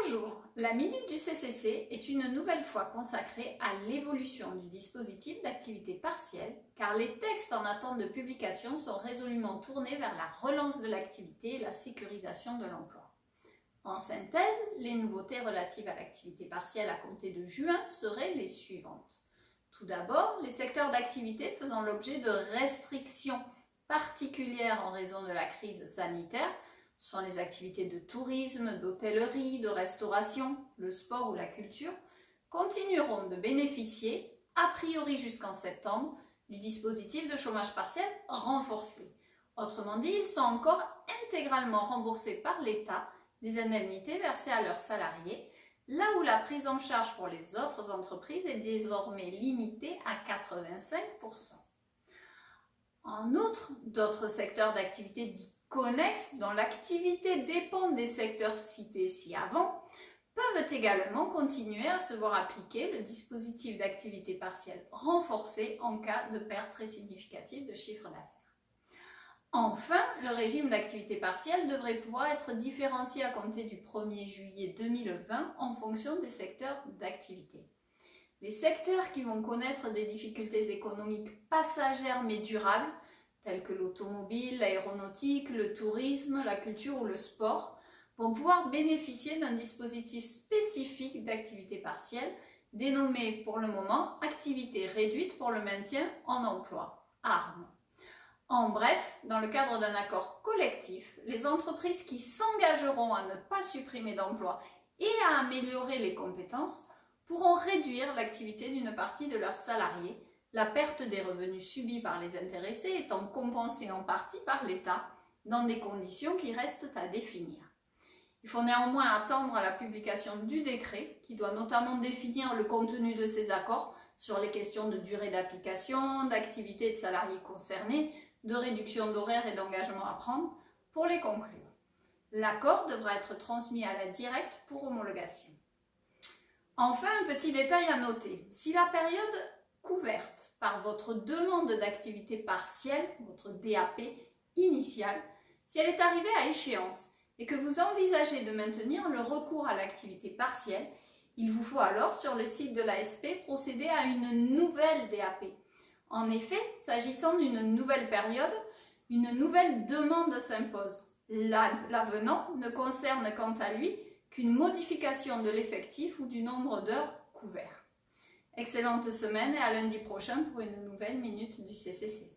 Bonjour, la Minute du CCC est une nouvelle fois consacrée à l'évolution du dispositif d'activité partielle car les textes en attente de publication sont résolument tournés vers la relance de l'activité et la sécurisation de l'emploi. En synthèse, les nouveautés relatives à l'activité partielle à compter de juin seraient les suivantes. Tout d'abord, les secteurs d'activité faisant l'objet de restrictions particulières en raison de la crise sanitaire, ce sont les activités de tourisme, d'hôtellerie, de restauration, le sport ou la culture, continueront de bénéficier, a priori jusqu'en septembre, du dispositif de chômage partiel renforcé. Autrement dit, ils sont encore intégralement remboursés par l'État des indemnités versées à leurs salariés, là où la prise en charge pour les autres entreprises est désormais limitée à 85%. En outre, d'autres secteurs d'activité dits connexes, dont l'activité dépend des secteurs cités ci-avant, peuvent également continuer à se voir appliquer le dispositif d'activité partielle renforcé en cas de perte très significative de chiffre d'affaires. Enfin, le régime d'activité partielle devrait pouvoir être différencié à compter du 1er juillet 2020 en fonction des secteurs d'activité. Les secteurs qui vont connaître des difficultés économiques passagères mais durables, tels que l'automobile, l'aéronautique, le tourisme, la culture ou le sport, vont pouvoir bénéficier d'un dispositif spécifique d'activité partielle, dénommé pour le moment activité réduite pour le maintien en emploi, ARM. En bref, dans le cadre d'un accord collectif, les entreprises qui s'engageront à ne pas supprimer d'emplois et à améliorer les compétences pourront réduire l'activité d'une partie de leurs salariés, la perte des revenus subis par les intéressés étant compensée en partie par l'État dans des conditions qui restent à définir. Il faut néanmoins attendre la publication du décret qui doit notamment définir le contenu de ces accords sur les questions de durée d'application, d'activité de salariés concernés, de réduction d'horaires et d'engagement à prendre pour les conclure. L'accord devra être transmis à la directe pour homologation. Enfin, un petit détail à noter. Si la période couverte par votre demande d'activité partielle, votre DAP initiale, si elle est arrivée à échéance et que vous envisagez de maintenir le recours à l'activité partielle, il vous faut alors sur le site de l'ASP procéder à une nouvelle DAP. En effet, s'agissant d'une nouvelle période, une nouvelle demande s'impose. L'avenant ne concerne quant à lui qu'une modification de l'effectif ou du nombre d'heures couvertes. Excellente semaine et à lundi prochain pour une nouvelle minute du CCC.